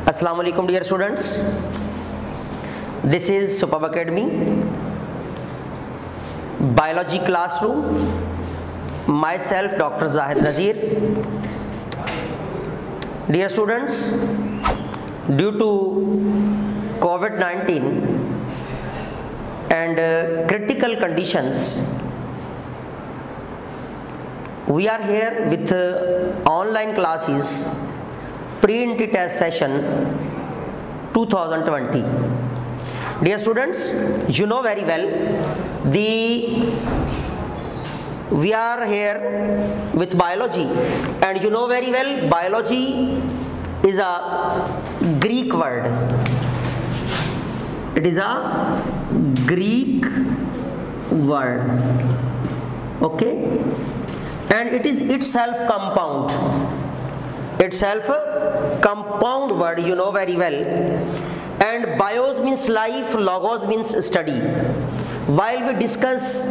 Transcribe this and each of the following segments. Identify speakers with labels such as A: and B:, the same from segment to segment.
A: Assalamu alaikum dear students, this is Superb Academy Biology classroom, myself Dr. Zahid Nazir. Dear students, due to COVID-19 and critical conditions, we are here with online classes pre-entry test session 2020. Dear students, you know very well we are here with biology, and you know very well biology is a Greek word. It is a Greek word, okay, and it is itself compound word, you know very well. And bios means life, logos means study. While we discuss,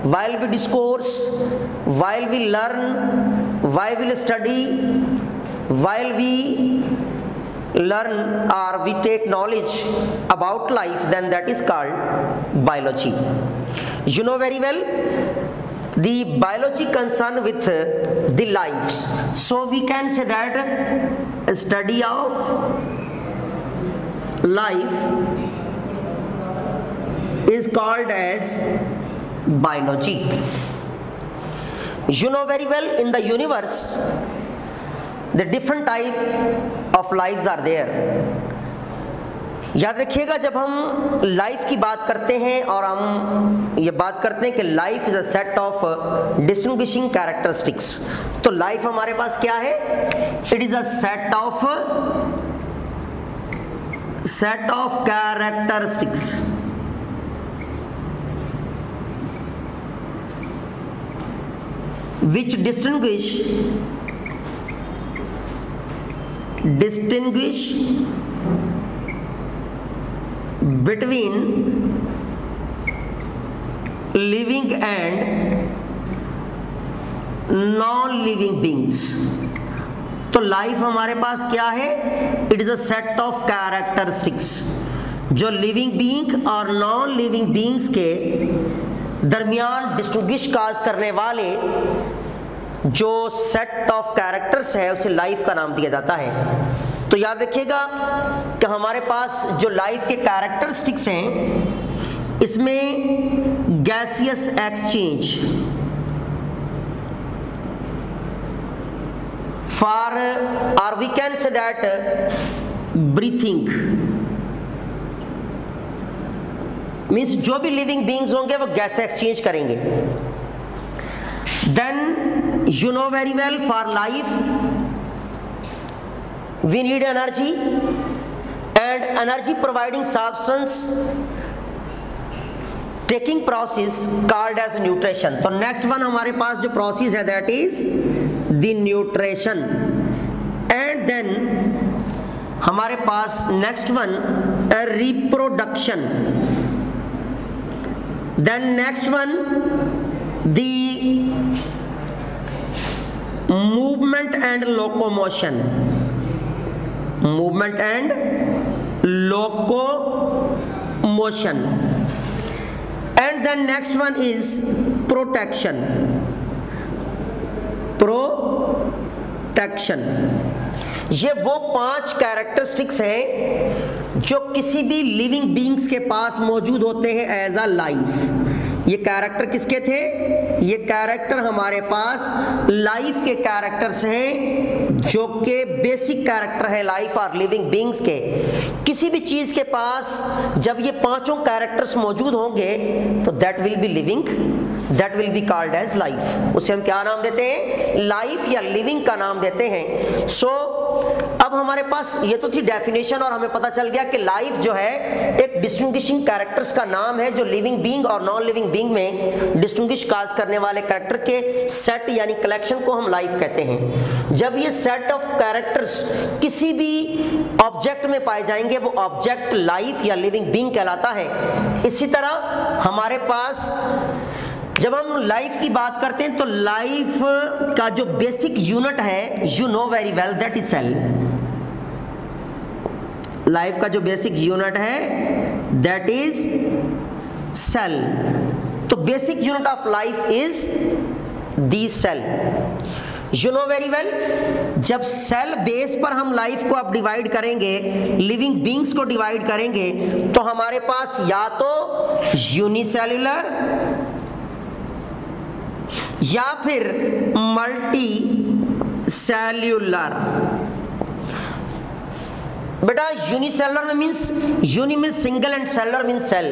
A: while we discourse, while we learn, while we study, while we learn or we take knowledge about life, then that is called biology. You know very well the biology concerned with the lives, so we can say that a study of life is called as biology. You know very well in the universe the different type of lives are there. याद रखिएगा, जब हम life की बात करते हैं और हम ये बात करते हैं कि life is a set of distinguishing characteristics, तो लाइफ हमारे पास क्या है? It is a set of characteristics which distinguish between living and non-living beings. तो लाइफ हमारे पास क्या है? It is a set of characteristics जो लिविंग बीइंग और नॉन लिविंग बीइंग्स के दरमियान डिस्टिंग्विश काज करने वाले जो सेट ऑफ कैरेक्टर्स है उसे लाइफ का नाम दिया जाता है। तो याद रखिएगा कि हमारे पास जो लाइफ के कैरेक्टरिस्टिक्स हैं, इसमें गैसियस एक्सचेंज फॉर और we can say that breathing means जो भी लिविंग बीइंग्स होंगे वो गैस एक्सचेंज करेंगे। Then you know very well for life we need energy, and energy providing substance taking process called as nutrition. तो next one हमारे पास जो process है that is the nutrition, and then हमारे पास next one a reproduction, then next one the movement and locomotion, and then next one is protection. ये वो 5 characteristics हैं जो किसी भी लिविंग बीइंग्स के पास मौजूद होते हैं एज अ लाइफ। ये कैरेक्टर किसके थे? ये कैरेक्टर हमारे पास लाइफ के कैरेक्टर्स हैं जो कि बेसिक कैरेक्टर है लाइफ और लिविंग बीइंग्स के। किसी भी चीज के पास जब ये 5 कैरेक्टर्स मौजूद होंगे तो that will be living, that will be called as life. उसे हम क्या नाम देते हैं? लाइफ या लिविंग का नाम देते हैं। सो अब हमारे पास ये तो थी डेफिनेशन, और हमें पता चल गया कि लाइफ जो है एक डिस्टिंग्विशिंग कैरेक्टर्स का नाम है जो लिविंग बीइंग और नॉन लिविंग बीइंग में डिस्टिंग्विश काज करने वाले कैरेक्टर के सेट यानी कलेक्शन को हम लाइफ कहते हैं। जब ये सेट ऑफ कैरेक्टर्स किसी भी ऑब्जेक्ट में पाए जाएंगे वो ऑब्जेक्ट लाइफ या लिविंग बीइंग कहलाता है। इसी तरह हमारे पास जब हम लाइफ की बात करते हैं तो लाइफ का जो बेसिक यूनिट है, you know very well, that is cell. Life का जो बेसिक यूनिट है दैट इज सेल। तो basic unit of life is the cell. You know very well, जब सेल बेस पर हम लाइफ को अब डिवाइड करेंगे, लिविंग बींग्स को डिवाइड करेंगे, तो हमारे पास या तो यूनिसेल्युलर या फिर मल्टी सेल्यूलर। बेटा यूनिसेलुलर में means uni means single and cellular means cell.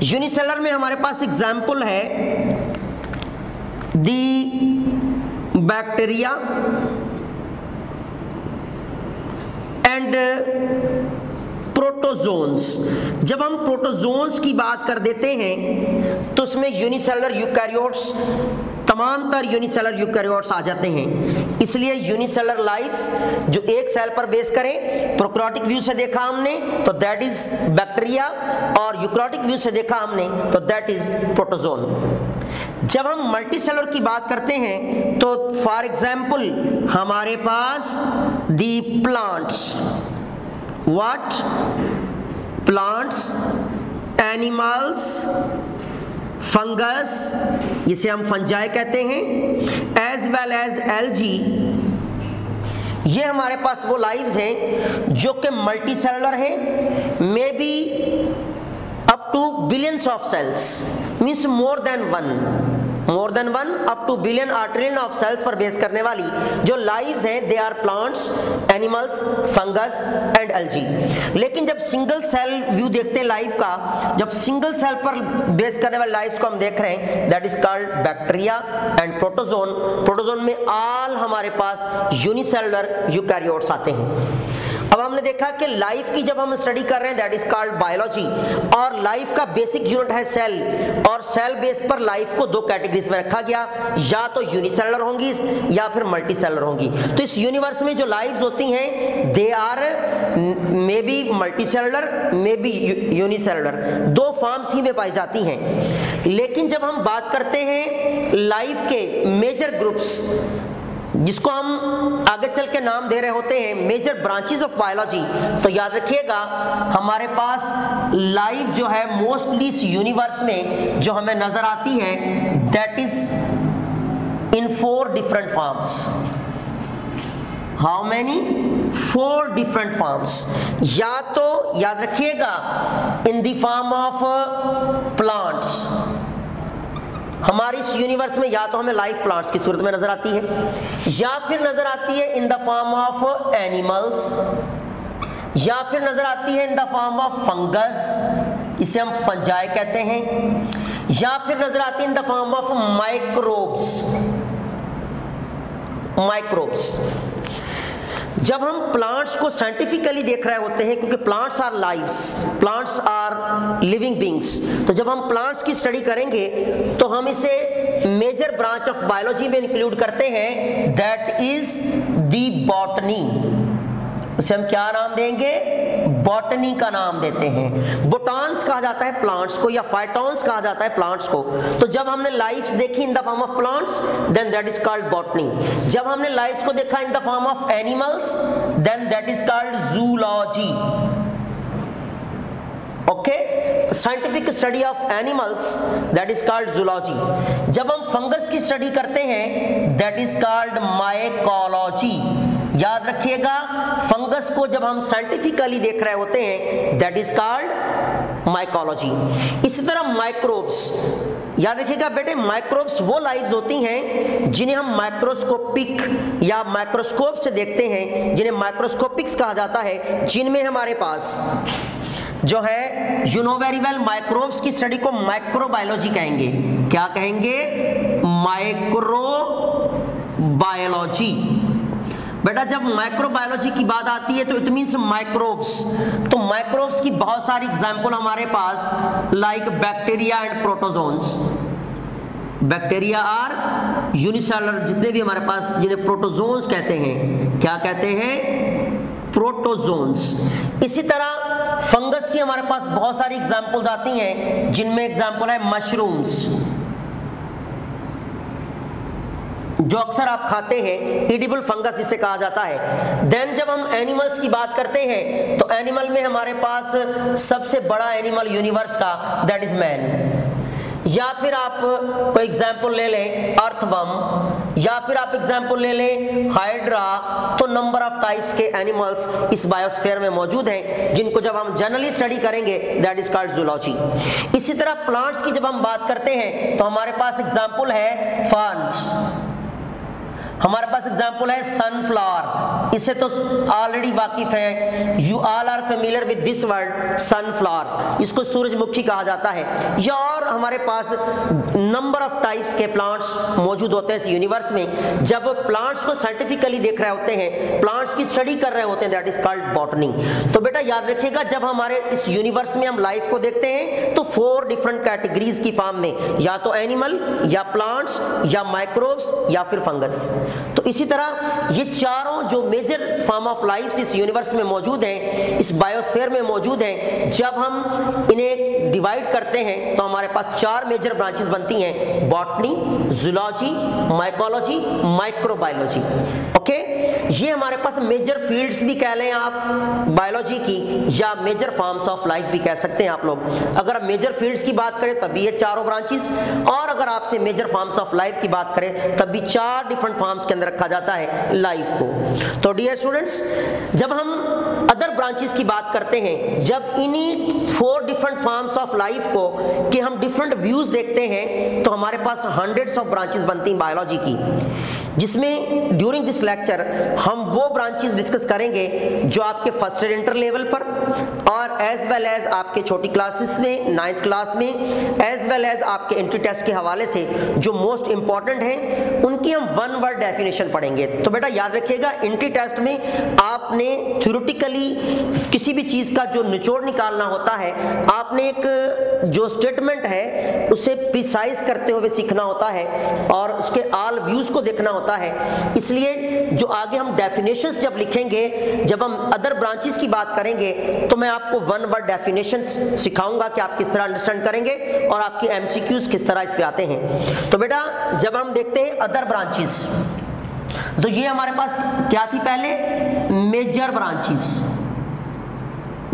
A: Unicellular में हमारे पास एग्जाम्पल है दी बैक्टीरिया एंड प्रोटोजोन्स। जब हम प्रोटोजोन्स की बात कर देते हैं तो उसमें यूनिसेलुलर यूकैरियोट्स, तमाम तर यूनिसेलुलर यूकैरियोट्स आ जाते हैं। इसलिए यूनिसेलुलर लाइफ्स जो एक सेल पर बेस करें, प्रोकैरियोटिक व्यू से देखा हमने तो दैट इज बैक्टीरिया, और यूकैरियोटिक व्यू से देखा हमने तो दैट इज प्रोटोजोन। जब हम मल्टीसेलुलर की बात करते हैं तो फॉर एग्जाम्पल हमारे पास the plants, what plants, animals, fungus, जिसे हम फंजाई कहते हैं, एज वेल एज एल्गी, ये हमारे पास वो लाइव्स हैं जो कि मल्टी सेलुलर हैं, may be up to billions of cells, means more than one up to billion और ट्रिलियन ऑफ सेल्स पर बेस करने वाली जो लाइव्स हैं, they are plants, animals, fungus and algae. लेकिन जब सिंगल सेल व्यू देखते हैं लाइफ का, जब सिंगल सेल पर बेस करने वाली लाइफ को हम देख रहे हैं, that is called bacteria and protozoan. Protozoan में ऑल हमारे पास यूनिसेलुलर यूकैरियोट्स आते हैं। अब हमने देखा कि लाइफ की जब हम स्टडी कर रहे हैं दैट इज कॉल्ड बायोलॉजी, और लाइफ का बेसिक यूनिट है सेल, और सेल बेस पर लाइफ को दो कैटेगरीज में रखा गया, या तो यूनिसेलुलर होंगी या फिर मल्टीसेलुलर होंगी। तो इस यूनिवर्स में जो लाइव्स होती हैं they are may be multicellular, may be unicellular, दो फॉर्म्स ही में पाई जाती हैं। लेकिन जब हम बात करते हैं लाइफ के मेजर ग्रुप्स, जिसको हम आगे चल के नाम दे रहे होते हैं मेजर ब्रांचेस ऑफ बायोलॉजी, तो याद रखिएगा हमारे पास लाइफ जो है मोस्टली इस यूनिवर्स में जो हमें नजर आती है that is in 4 different forms. How many? 4 different forms. या तो याद रखिएगा इन द फॉर्म ऑफ प्लांट्स, हमारी इस यूनिवर्स में या तो हमें लाइफ प्लांट्स की सूरत में नजर आती है, या फिर नजर आती है इन द फॉर्म ऑफ एनिमल्स, या फिर नजर आती है इन द फॉर्म ऑफ फंगस, इसे हम फंजाई कहते हैं, या फिर नजर आती है इन द फॉर्म ऑफ माइक्रोब्स। जब हम प्लांट्स को साइंटिफिकली देख रहे होते हैं, क्योंकि plants are lives, plants are living beings, तो जब हम प्लांट्स की स्टडी करेंगे तो हम इसे मेजर ब्रांच ऑफ बायोलॉजी में इंक्लूड करते हैं, दैट इज दी बॉटनी। उसे हम क्या नाम देंगे? बॉटनी का नाम देते हैं। बोटान्स कहा जाता है प्लांट्स को, या फाइटॉन्स कहा जाता है प्लांट्स को। तो जब हमने लाइफ्स देखी in the form of plants then that is called botany. जब हमने लाइफ्स को देखा in the form of animals then that is called zoology. Okay, scientific study of animals that is called zoology. जब हम fungus की study करते हैं that is called mycology. याद रखिएगा फंगस को जब हम साइंटिफिकली देख रहे होते हैं दैट इज कॉल्ड माइकोलॉजी। इसी तरह माइक्रोब्स, याद रखिएगा बेटे माइक्रोब्स वो लाइव्स होती हैं जिन्हें हम माइक्रोस्कोपिक या माइक्रोस्कोप से देखते हैं, जिन्हें माइक्रोस्कोपिक्स कहा जाता है, जिनमें हमारे पास जो है you know very well microbes की स्टडी को माइक्रोबायोलॉजी कहेंगे। क्या कहेंगे? माइक्रोबायोलॉजी। बेटा जब माइक्रोबायोलॉजी की बात आती है तो इट मींस माइक्रोब्स। तो माइक्रोब्स की बहुत सारी एग्जांपल हमारे पास like bacteria and protozoans. Bacteria are unicellular, जितने भी हमारे पास जिन्हें प्रोटोजोन्स कहते हैं, क्या कहते हैं? प्रोटोजोन्स। इसी तरह फंगस की हमारे पास बहुत सारी एग्जांपल्स आती हैं, जिनमें एग्जांपल है मशरूम्स, जो अक्सर आप खाते हैं, एडिबल फंगस जिसे कहा जाता है। देन जब हम एनिमल्स की बात करते हैं तो एनिमल में हमारे पास सबसे बड़ा एनिमल यूनिवर्स का दैट इज मैन। या फिर आप कोई एग्जाम्पल ले लें अर्थवर्म, या फिर आप एग्जाम्पल ले लें हाइड्रा। तो नंबर ऑफ टाइप्स के एनिमल्स इस बायोस्फीयर में मौजूद हैं, जिनको जब हम जनरली स्टडी करेंगे दैट इज कॉल्ड जूलॉजी। इसी तरह प्लांट्स की जब हम बात करते हैं तो हमारे पास एग्जाम्पल है फर्न्स, हमारे पास एग्जाम्पल है सनफ्लावर, इसे तो ऑलरेडी वाकिफ है, you all are familiar with this word sunflower, इसको सूरजमुखी कहा जाता है। या और हमारे पास नंबर ऑफ टाइप्स के प्लांट्स मौजूद होते हैं इस यूनिवर्स में। जब प्लांट्स को साइंटिफिकली देख रहे होते हैं, प्लांट्स की स्टडी कर रहे होते हैं, दैट इज कॉल्ड बॉटनी। तो बेटा याद रखिएगा, जब हमारे इस यूनिवर्स में हम लाइफ को देखते हैं तो 4 डिफरेंट कैटेगरीज की फॉर्म में, या तो एनिमल, या प्लांट्स, या माइक्रोब्स, या फिर फंगस। तो इसी तरह ये चारों जो मेजर फॉर्म ऑफ लाइफ इस यूनिवर्स में मौजूद हैं, इस बायोस्फीयर में मौजूद हैं, जब हम इन्हें डिवाइड करते हैं तो हमारे पास 4 मेजर ब्रांचेस बनती हैं, botany, zoology, mycology, microbiology. Okay, ये हमारे पास मेजर फील्ड्स भी कह लें आप बायोलॉजी की, या मेजर फॉर्म्स ऑफ लाइफ भी कह सकते हैं आप लोग। अगर आप मेजर फील्ड्स की बात करें तब भी ये चारों ब्रांचेस, और अगर आपसे मेजर फॉर्म्स ऑफ लाइफ की बात करें तब भी 4 डिफरेंट फॉर्म्स के अंदर रखा जाता है लाइफ को। तो डियर स्टूडेंट्स, जब हम अदर ब्रांचेस की बात करते हैं, जब इन्हीं 4 डिफरेंट फॉर्म्स ऑफ लाइफ को कि हम डिफरेंट व्यूज देखते हैं, तो हमारे पास हंड्रेड्स ऑफ ब्रांचेस बनती हैं बायोलॉजी की, जिसमें ड्यूरिंग दिस लेक्चर हम वो ब्रांचेस डिस्कस करेंगे जो आपके फर्स्ट इंटर लेवल पर और एज वेल एज आपके छोटी क्लासेस में 9th क्लास में, एज वेल एज आपके एंट्री टेस्ट के हवाले से जो मोस्ट इंपॉर्टेंट हैं उनकी हम 1 वर्ड डेफिनेशन पढ़ेंगे। तो बेटा याद रखिएगा, एंट्री टेस्ट में आपने थ्योरेटिकली किसी भी चीज का जो निचोड़ निकालना होता है, आपने एक जो स्टेटमेंट है उसे प्रिसाइज करते हुए सीखना होता है और उसके ऑल व्यूज को देखना होता है। इसलिए जो आगे हम डेफिनेशंस जब लिखेंगे, जब हम अदर ब्रांचेस की बात करेंगे, तो मैं आपको 1 वर्ड डेफिनेशंस सिखाऊंगा कि आप किस तरह अंडरस्टैंड करेंगे और आपकी एमसीक्यूज किस तरह इस पे आते हैं। तो बेटा जब हम देखते हैं अदर ब्रांचेस, तो ये हमारे पास क्या थी पहले, मेजर ब्रांचेस।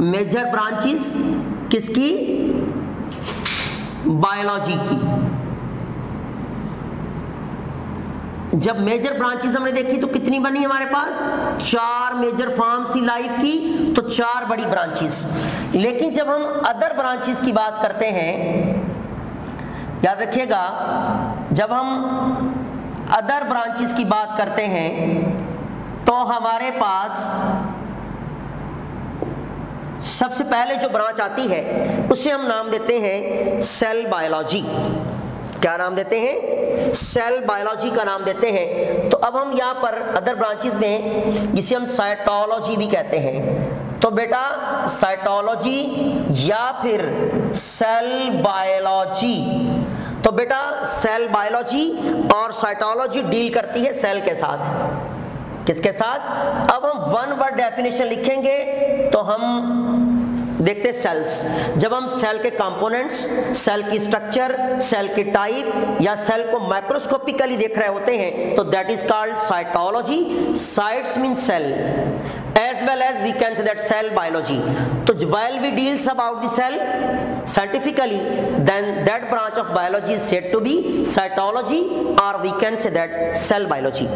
A: मेजर ब्रांचेस किसकी, बायोलॉजी की। जब मेजर ब्रांचेस हमने देखी तो कितनी बनी हमारे पास, 4 मेजर फॉर्म्स थी लाइफ की, तो 4 बड़ी ब्रांचेस। लेकिन जब हम अदर ब्रांचेस की बात करते हैं, याद रखिएगा, जब हम अदर ब्रांचेस की बात करते हैं तो हमारे पास सबसे पहले जो ब्रांच आती है उसे हम नाम देते हैं सेल बायोलॉजी। क्या नाम देते हैं, सेल बायोलॉजी का नाम देते हैं। तो अब हम यहाँ पर अदर ब्रांचेस में, जिसे हम साइटोलॉजी भी कहते हैं, तो बेटा साइटोलॉजी या फिर सेल बायोलॉजी, तो बेटा सेल बायोलॉजी और साइटोलॉजी डील करती है सेल के साथ। किसके साथ, अब हम 1 वर्ड डेफिनेशन लिखेंगे तो हम देखते सेल्स। जब हम सेल के कंपोनेंट्स, सेल की स्ट्रक्चर, सेल की टाइप या सेल को माइक्रोस्कोपिकली देख रहे होते हैं तो that is called cytology. Cytes mean cell as well as we can say that cell biology. So while we deals about the cell scientifically, then that branch of biology is said to be cytology or we can say that cell biology.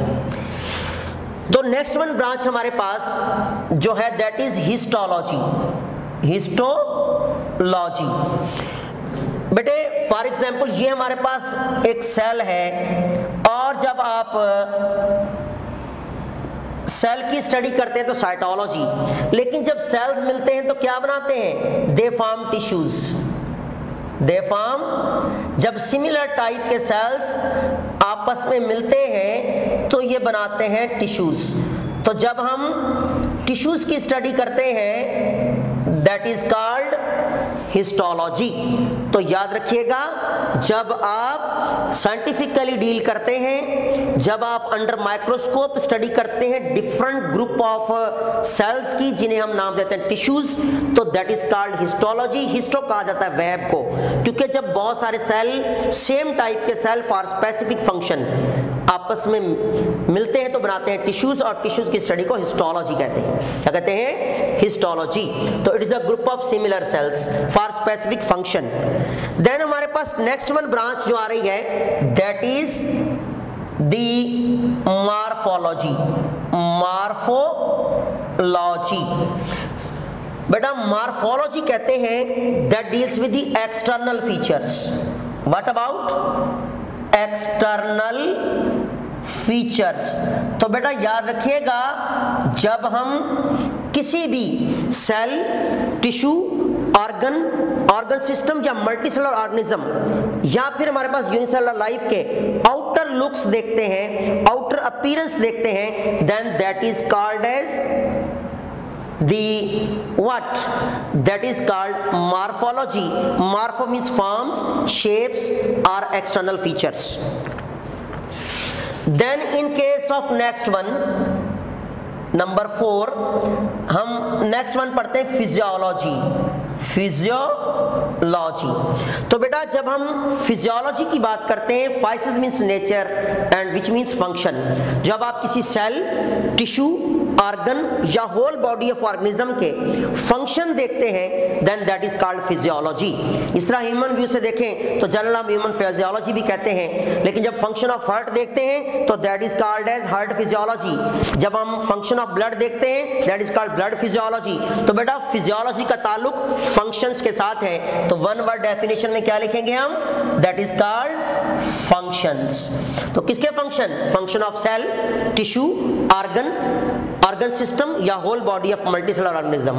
A: तो next one branch हमारे पास जो है that is histology. Histology बेटे for example ये हमारे पास एक cell है और जब आप सेल की स्टडी करते हैं तो साइटोलॉजी, लेकिन जब सेल्स मिलते हैं तो क्या बनाते हैं, they form tissues. They form, जब सिमिलर टाइप के सेल्स आपस में मिलते हैं तो ये बनाते हैं टिश्यूज। तो जब हम टिश्यूज की स्टडी करते हैं दैट इज कॉल्ड हिस्टोलॉजी। तो याद रखिएगा, जब आप साइंटिफिकली डील करते हैं, जब आप अंडर माइक्रोस्कोप स्टडी करते हैं डिफरेंट ग्रुप ऑफ सेल्स की जिन्हें हम नाम देते हैं टिश्यूज, तो that is called histology. Histo कहा जाता है वेब को, क्योंकि जब बहुत सारे सेल सेम टाइप के सेल फॉर स्पेसिफिक फंक्शन आपस में मिलते हैं तो बनाते हैं टिश्यूज, और टिश्यूज की स्टडी को हिस्टोलॉजी कहते हैं। क्या कहते हैं? हिस्टोलॉजी। तो it is a group of similar cells for specific function. Then हमारे पास नेक्स्ट वन ब्रांच जो आ रही है, that is the morphology. Morphology बेटा मॉर्फोलॉजी कहते हैं that deals with the external features. What about external features? तो बेटा याद रखिएगा, जब हम किसी भी सेल, टिश्यू, ऑर्गन सिस्टम या मल्टीसेलुलर ऑर्गेनिज्म या फिर हमारे पास यूनिसेलुलर लाइफ के आउटर लुक्स देखते हैं, आउटर अपीयरेंस देखते हैं, then that is called as the what? That is called morphology. Morpho means forms, shapes or external features. Then in case of next one, number 4, हम next one पढ़ते हैं physiology. Physiology तो बेटा जब हम physiology की बात करते हैं, physis means nature and which means function. जब आप किसी सेल, टिश्यू, ऑर्गन या होल बॉडी ऑफ ऑर्गेनिज्म के फंक्शन देखते हैं, then that is called physiology. इस तरह ह्यूमन व्यू से देखें तो जनरल हम ह्यूमन फिजियोलॉजी भी कहते हैं, लेकिन जब फंक्शन ऑफ हार्ट देखते हैं तो that is called as heart physiology. जब हम फंक्शन ऑफ ब्लड देखते हैं, that is called blood physiology. तो बेटा फिजियोलॉजी का ताल्लुक फंक्शंस के साथ है, तो वन वर्ड डेफिनेशन में क्या लिखेंगे हम? That is called functions. तो किसके function? Function of cell, tissue, organ system या whole body of multicellular organism,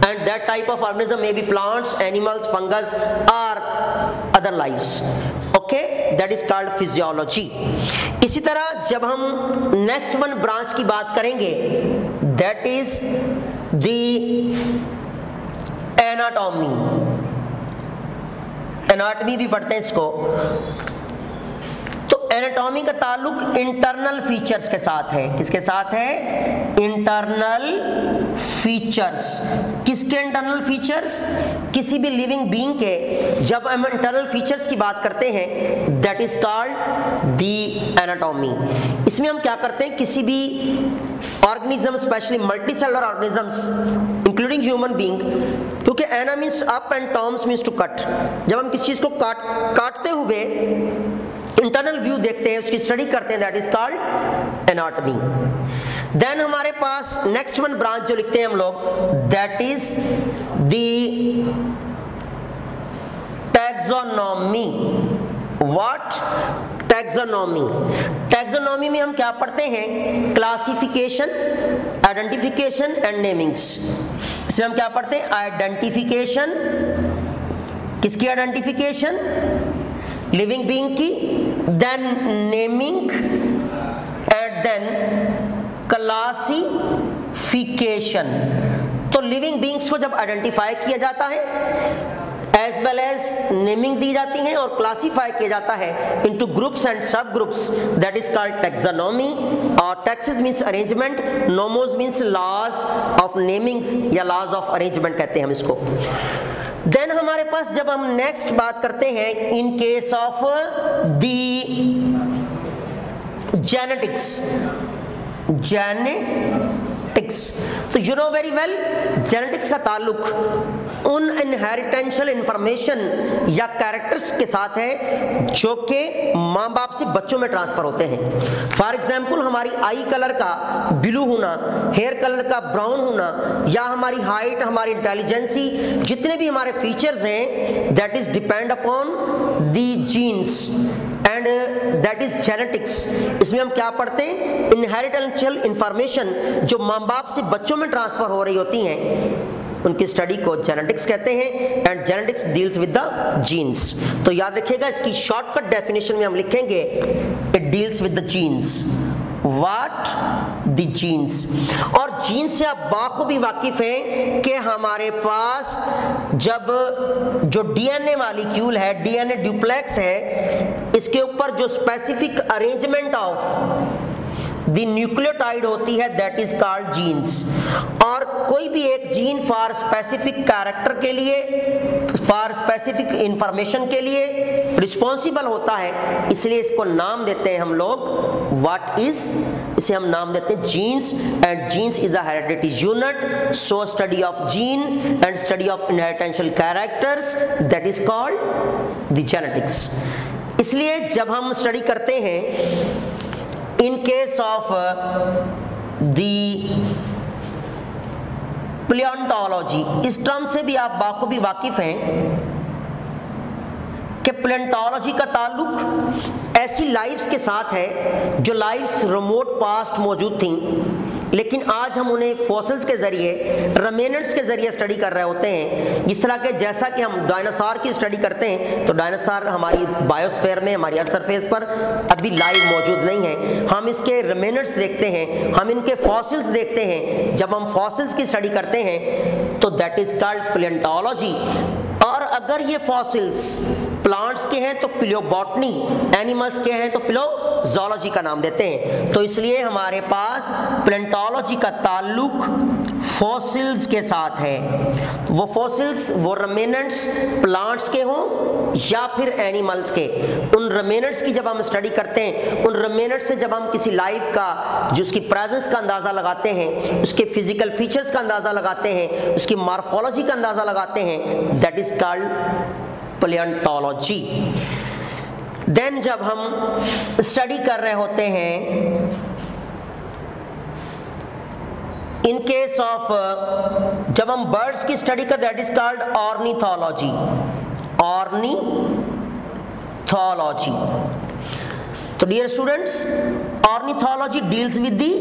A: and that type of organism may be plants, animals, fungus और other lives. Okay, that is called physiology. इसी तरह जब हम next one branch की बात करेंगे, that is the anatomy. Anatomy भी पढ़ते हैं इसको। तो एनाटॉमी का ताल्लुक इंटरनल फीचर्स के साथ है। किसके साथ है? Internal features. किसके इंटरनल फीचर्स? किसी भी लिविंग बीइंग के जब हम इंटरनल फीचर्स की बात करते हैं, that is called the anatomy. इसमें हम क्या करते हैं, किसी भी organism, specially multicellular organisms including human being, क्योंकि ana means up and toms means to cut. जब हम किसी चीज को काटते हुए इंटरनल व्यू देखते हैं, उसकी स्टडी करते हैं, that is called anatomy. Then हमारे पास नेक्स्ट वन ब्रांच जो लिखते हैं हम लोग, that is the taxonomy. What? Taxonomy. Taxonomy में हम क्या पढ़ते हैं? Classification, identification and namings. इसमें हम क्या पढ़ते हैं? आइडेंटिफिकेशन। किसकी आइडेंटिफिकेशन? लिविंग बीइंग की। Then naming and then classification. तो लिविंग बीइंग्स को जब आइडेंटिफाई किया जाता है, एज वेल एज नेमिंग दी जाती है और क्लासिफाई किया जाता है into groups and sub groups, that is called taxonomy. और taxis means arrangement, nomos means laws of namings या लॉज ऑफ अरेंजमेंट कहते हैं हम इसको। देन हमारे पास जब हम नेक्स्ट बात करते हैं in case of the genetics, तो you know very well genetics का ताल्लुक उन इनहेरिटेंशियल इंफॉर्मेशन या कैरेक्टर्स के साथ है जो कि माँ बाप से बच्चों में ट्रांसफर होते हैं। फॉर एग्जाम्पल हमारी आई कलर का ब्लू होना, हेयर कलर का ब्राउन होना, या हमारी हाइट, हमारी इंटेलिजेंसी, जितने भी हमारे फीचर्स हैं, that is depend upon the genes and that is genetics. इसमें हम क्या पढ़ते हैं? इनहेरिटेंशियल इंफॉर्मेशन जो माँ बाप से बच्चों में ट्रांसफर हो रही होती हैं, उनकी स्टडी को जेनेटिक्स कहते हैं, and genetics deals with the genes. तो याद रखिएगा, इसकी शॉर्टकट डेफिनेशन में हम लिखेंगे it deals with the genes. What? The genes. और जीन्स से आप बाखूबी वाकिफ हैं कि हमारे पास जब जो डीएनए मॉलिक्यूल है, डीएनए ड्यूप्लेक्स है, इसके ऊपर जो specific arrangement of the nucleotide होती है दैट इज कॉल्ड जीन्स। और कोई भी एक जीन फॉर स्पेसिफिक कैरेक्टर के लिए, फॉर स्पेसिफिक इंफॉर्मेशन के लिए रिस्पॉन्सिबल होता है, इसलिए इसको नाम देते हैं हम लोग व्हाट इज, इसे हम नाम देते हैं genes. And genes is a heredity unit, so study of gene and study of inheritential characters that is called the genetics. इसलिए जब हम स्टडी करते हैं in case of the plantology, इस टर्म से भी आप बाखूबी वाकिफ हैं कि प्लेंटोलॉजी का ताल्लुक ऐसी लाइफ्स के साथ है जो लाइफ्स रिमोट पास्ट मौजूद थीं, लेकिन आज हम उन्हें फॉसिल्स के जरिए, रिमेनेंट्स के जरिए स्टडी कर रहे होते हैं। जिस तरह के जैसा कि हम डायनासोर की स्टडी करते हैं, तो डायनासोर हमारी बायोस्फीयर में, हमारी अर्थ सरफेस पर अभी लाइव मौजूद नहीं है। हम इसके रिमेनेंट्स देखते हैं, हम इनके फॉसिल्स देखते हैं। जब हम फॉसिल्स की स्टडी करते हैं तो दैट इज कॉल्ड प्लेंटोलॉजी। और अगर ये फॉसिल्स प्लांट्स के हैं तो पिलियोबॉटनी, एनिमल्स के हैं तो पिलोजोलॉजी का नाम देते हैं। तो इसलिए हमारे पास प्लेंटोलॉजी का ताल्लुक फॉसिल्स के साथ है। वो फॉसिल्स, वो रिमेनेंट्स प्लांट्स के हों या फिर एनिमल्स के, उन रिमेनेंट्स की जब हम स्टडी करते हैं, उन रिमेनेंट्स से जब हम किसी लाइफ का, जो उसकी प्रेजेंस का अंदाज़ा लगाते हैं, उसके फिजिकल फीचर्स का अंदाज़ा लगाते हैं, उसकी मॉर्फोलॉजी का अंदाज़ा लगाते हैं, दैट इज कॉल्ड प्लेंटोलॉजी। देन जब हम स्टडी कर रहे होते हैं इन केस ऑफ, जब हम बर्ड्स की स्टडी कर, that is called ornithology. Ornithology. तो dear students, ornithology deals with the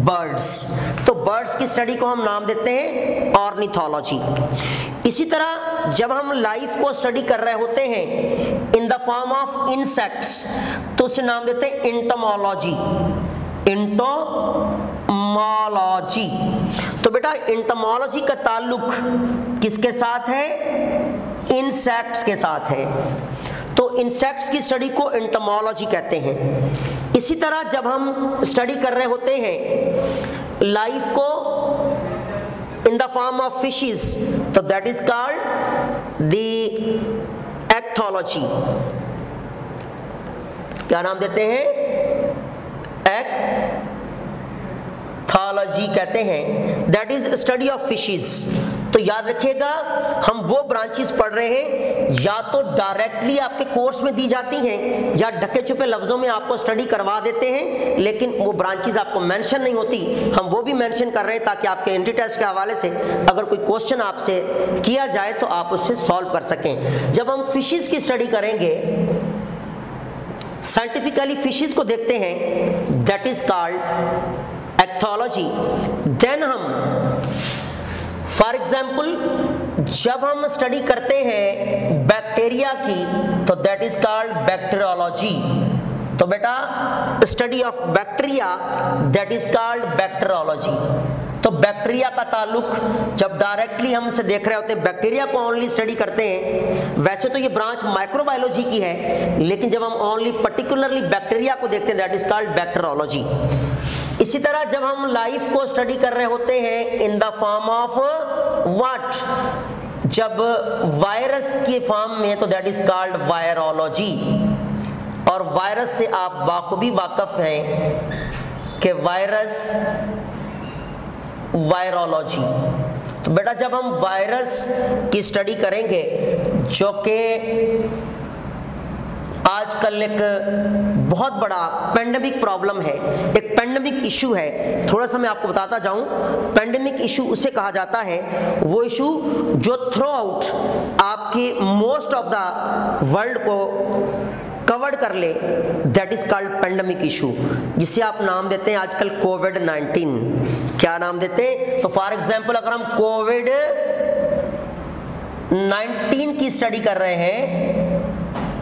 A: birds, तो बर्ड्स की स्टडी को हम नाम देते हैं ऑर्निथोलॉजी। इसी तरह जब हम लाइफ को स्टडी कर रहे होते हैं इन द फॉर्म ऑफ इंसेक्ट्स, तो उसे नाम देते हैं इंटोमोलॉजी। इंटोमोलॉजी। तो बेटा इंटोमोलॉजी का ताल्लुक किसके साथ है? इंसेक्ट्स के साथ है। तो इंसेक्ट्स की स्टडी को इंटोमोलॉजी कहते हैं। इसी तरह जब हम स्टडी कर रहे होते हैं लाइफ को इन द फॉर्म ऑफ फिशेस, तो दैट इज कॉल्ड द एक्थोलॉजी। क्या नाम देते हैं? एक्थोलॉजी कहते हैं। That is study of fishes. तो याद रखिएगा, हम वो ब्रांचेस पढ़ रहे हैं, या तो डायरेक्टली आपके कोर्स में दी जाती हैं या ढके छुपे लफ्जों में आपको स्टडी करवा देते हैं, लेकिन वो ब्रांचेस आपको मेंशन नहीं होती। हम वो भी मेंशन कर रहे हैं ताकि आपके एंट्री टेस्ट के हवाले से अगर कोई क्वेश्चन आपसे किया जाए तो आप उससे सॉल्व कर सकें। जब हम फिशेस की स्टडी करेंगे, साइंटिफिकली फिशेस को देखते हैं, दैट इज कॉल्ड एक्थोलॉजी। देन हम फॉर एग्जाम्पल जब हम स्टडी करते हैं बैक्टीरिया की, तो दैट इज कॉल्ड बैक्टीरियोलॉजी। तो बेटा study of bacteria that is called bacteriology. तो बैक्टीरिया का ताल्लुक, जब डायरेक्टली हम इसे देख रहे होते हैं, बैक्टीरिया को ओनली स्टडी करते हैं। वैसे तो ये ब्रांच माइक्रोबायोलॉजी की है, लेकिन जब हम ओनली पर्टिकुलरली बैक्टीरिया को देखते हैं, दैट इज कॉल्ड बैक्टीरियोलॉजी। इसी तरह जब हम लाइफ को स्टडी कर रहे होते हैं इन द फॉर्म ऑफ व्हाट, जब वायरस के फॉर्म में, तो दैट इज कॉल्ड वायरोलॉजी। और वायरस से आप बाखूबी वाकिफ हैं कि वायरस, वायरोलॉजी। तो बेटा जब हम वायरस की स्टडी करेंगे, जो कि आजकल एक बहुत बड़ा पेंडेमिक प्रॉब्लम है, एक पेंडेमिक इशू है। थोड़ा सा मैं आपको बताता जाऊं, पेंडेमिक इशू उसे कहा जाता है, वो इशू जो थ्रू आउट आपकी मोस्ट ऑफ द वर्ल्ड को कवर्ड कर ले, that is called pandemic issue, जिसे आप नाम देते हैं आजकल कोविड-19। क्या नाम देते हैं? तो फॉर एग्जाम्पल अगर हम कोविड-19 की स्टडी कर रहे हैं,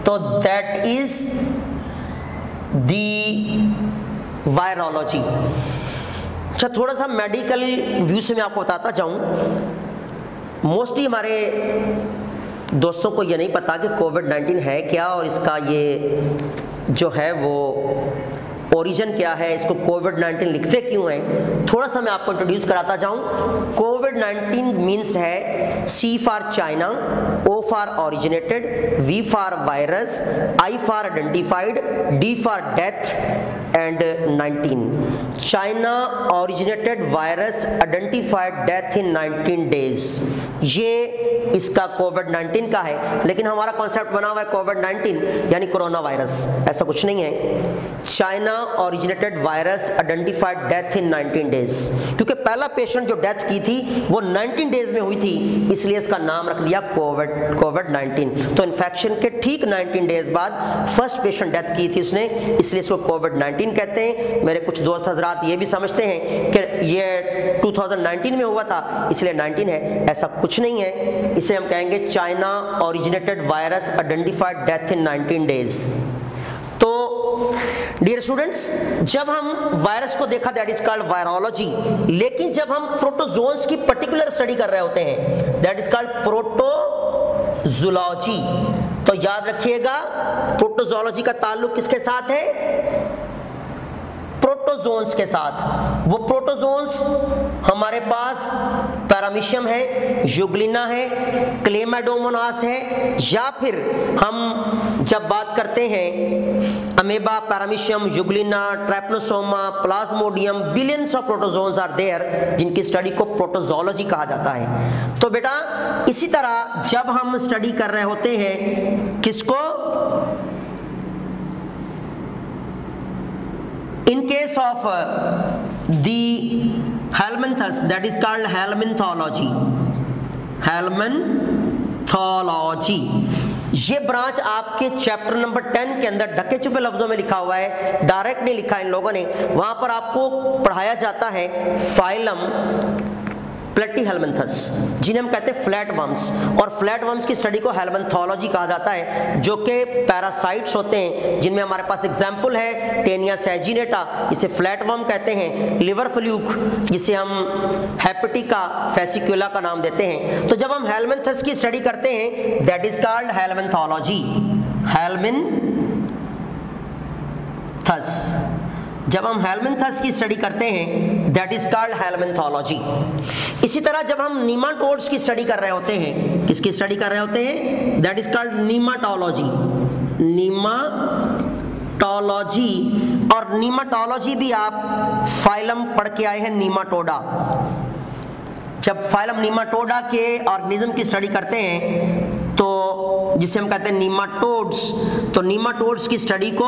A: तो दैट इज दी वायरोलॉजी। अच्छा, थोड़ा सा मेडिकल व्यू से मैं आपको बताता जाऊं। मोस्टली हमारे दोस्तों को ये नहीं पता कि कोविड-19 है क्या, और इसका ये जो है वो ओरिजिन क्या है, इसको कोविड-19 लिखते क्यों हैं, थोड़ा सा मैं आपको इंट्रोड्यूस कराता जाऊं। कोविड-19 मीन्स है C for China, O for originated, V for virus, I for identified, D for death and 19। China originated virus identified death in 19 days, ये इसका कोविड-19 का है। लेकिन हमारा कॉन्सेप्ट बना हुआ है कोविड-19 यानी कोरोना वायरस, ऐसा कुछ नहीं है। China originated virus identified death in 19 days, क्योंकि पहला पेशेंट जो डेथ की थी वो 19 डेज में हुई थी, इसलिए इसका नाम रख दिया कोविड-19। तो इन्फेक्शन के ठीक 19 डेज बाद फर्स्ट पेशेंट डेथ की थी उसने, इसलिए इसको कोविड-19 कहते हैं। मेरे कुछ दोस्त हजरात ये भी समझते हैं कि ये 2019 में हुआ था इसलिए 19 है, ऐसा कुछ नहीं है। इसे हम कहेंगे China originated virus identified death in 19 days. तो डियर स्टूडेंट्स, जब हम वायरस को देखा दैट इज कॉल्ड वायरोलॉजी, लेकिन जब हम प्रोटोजोन्स की पर्टिकुलर स्टडी कर रहे होते हैं दैट इज कॉल्ड प्रोटोजोलॉजी। तो याद रखिएगा प्रोटोजोलॉजी का ताल्लुक किसके साथ है, प्रोटोजोन्स के साथ। वो प्रोटोजोन्स हमारे पास पैरामीशियम है, युग्लिना है, क्लेमाडोमोनास है, या फिर हम जब बात करते हैं amoeba, paramecium, euglena, trypanosoma, plasmodium, billions of protozoans are there, जिनकी स्टडी को प्रोटोजोलॉजी कहा जाता है। तो बेटा इसी तरह जब हम स्टडी कर रहे होते हैं किसको, in case of the helminths, that is called helminthology, helminthology। ये ब्रांच आपके चैप्टर नंबर 10 के अंदर ढके छुपे लफ्जों में लिखा हुआ है, डायरेक्ट नहीं लिखा इन लोगों ने। वहां पर आपको पढ़ाया जाता है फाइलम प्लेटीहेलमिन्थस, जिन्हें हम कहते हैं फ्लैट वर्म्स, और फ्लैट वर्म्स की स्टडी को हेलमिन्थोलॉजी कहा जाता है, जो कि पैरासाइट्स होते हैं, जिनमें हमारे पास एग्जाम्पल है टेनिया सैजिनेटा, जिसे फ्लैट वर्म कहते हैं, लिवर फ्लूक जिसे हम हेपेटिका फेसिकुला का नाम देते हैं। तो जब हम हेलमिन्थस की स्टडी करते हैं दैट इज कॉल्ड हेलमिन्थोलॉजी, हेलमिन्थस। जब हम हेलमिन्थस की स्टडी करते हैं दैट इज कॉल्ड हेलमिन्थोलॉजी। इसी तरह जब हम नीमाटोड्स की स्टडी कर रहे होते हैं, किसकी स्टडी कर रहे होते हैं, दैट इज कॉल्ड नीमाटोलॉजी, नीमाटोलॉजी। और नीमाटोलॉजी भी आप फाइलम पढ़ के आए हैं नीमाटोडा। जब फाइलम नीमाटोडा के ऑर्गेनिज्म की स्टडी करते हैं तो जिसे हम कहते हैं नीमाटोड्स, तो नीमाटोड्स की स्टडी को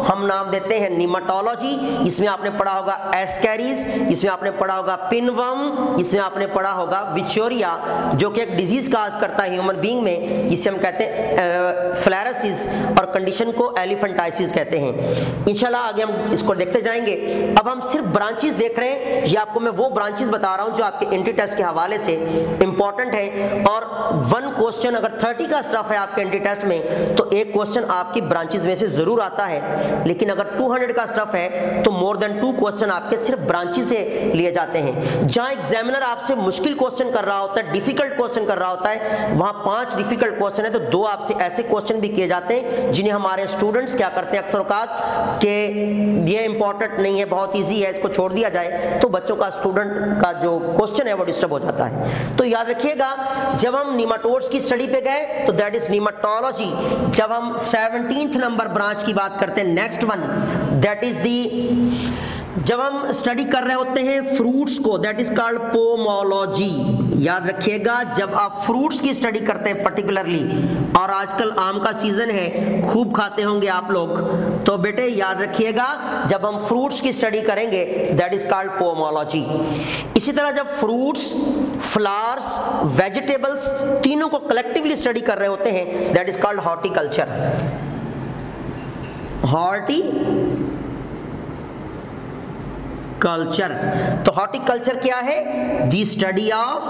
A: हम नाम देते हैं नीमाटोलॉजी। इसमें आपने पढ़ा होगा एस्कैरिस, इसमें आपने पढ़ा होगा पिनवर्म, इसमें आपने पढ़ा होगा विचोरिया, जो कि एक डिजीज काज करता है ह्यूमन बीइंग में, जिसे हम कहते हैं फ्लैरसिस, और कंडीशन को एलिफेंटाइसिस कहते हैं। इंशाल्लाह आगे हम इसको देखते जाएंगे। अब हम सिर्फ ब्रांचेस देख रहे हैं, ये आपको मैं वो ब्रांचेस बता रहा हूं जो आपके एंट्री टेस्ट के हवाले से इंपॉर्टेंट है। और 1 क्वेश्चन अगर 30 का स्टफ है आपके एंट्री टेस्ट में तो एक क्वेश्चन आपकी ब्रांचेस में से जरूर आता है, लेकिन अगर 200 का स्टफ है तो मोर देन 2 क्वेश्चन आपके सिर्फ ब्रांचेस से लिए जाते हैं। जहां एग्जामिनर आपसे मुश्किल क्वेश्चन कर रहा होता है, डिफिकल्ट क्वेश्चन कर रहा होता है, वहां 5 डिफिकल्ट क्वेश्चन है तो 2 आपसे ऐसे क्वेश्चन भी किए जाते हैं जिन्हें हमारे स्टूडेंट्स क्या करते हैं अक्सर औकात कि ये इंपॉर्टेंट नहीं है, बहुत ईजी है, इसको छोड़ दिया जाए, तो बच्चों का स्टूडेंट का जो क्वेश्चन है वो डिस्टर्ब हो जाता है। तो याद रखिएगा जब हम नीमाटोड्स की स्टडी पे गए तो दैट इज नीमाटोलॉजी। जब हम 17th नंबर ब्रांच की बात करते हैं, next one that is the, जब हम स्टडी कर रहे होते हैं फ्रूट्स को दैट इज कॉल्ड पोमोलॉजी। याद रखिएगा जब आप फ्रूट्स की स्टडी करते हैं पर्टिकुलरली, और आजकल आम का सीजन है, खूब खाते होंगे आप लोग, तो बेटे याद रखिएगा जब हम फ्रूट्स की स्टडी करेंगे दैट इज कॉल्ड पोमोलॉजी। इसी तरह जब फ्रूट्स, फ्लावर्स, वेजिटेबल्स तीनों को कलेक्टिवली स्टडी कर रहे होते हैं that is called horticulture. Horticulture, तो हॉर्टिकल्चर क्या है, the study of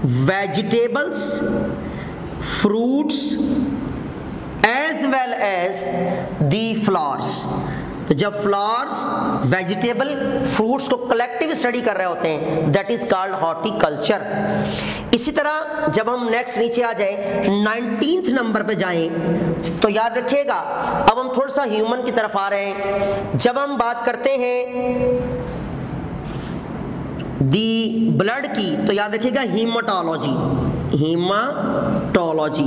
A: vegetables, fruits as well as the flowers. तो जब फ्लावर्स, वेजिटेबल, फ्रूट्स को कलेक्टिव स्टडी कर रहे होते हैं, दैट इज कॉल्ड हॉर्टिकल्चर। इसी तरह जब हम नेक्स्ट नीचे आ जाए 19th नंबर पे जाएं तो याद रखिएगा, अब हम थोड़ा सा ह्यूमन की तरफ आ रहे हैं। जब हम बात करते हैं दी ब्लड की तो याद रखिएगा हीमाटोलॉजी, हीमाटोलॉजी।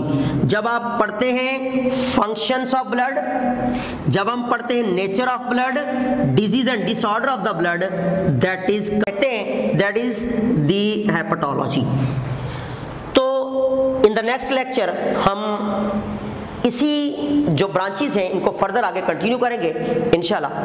A: जब आप पढ़ते हैं फंक्शंस ऑफ ब्लड, जब हम पढ़ते हैं nature of blood, disease and disorder of the blood, that is कहते हैं दैट इज दी हेपेटोलॉजी। तो इन द नेक्स्ट लेक्चर हम इसी जो ब्रांचेस हैं इनको फर्दर आगे कंटिन्यू करेंगे इंशाल्लाह।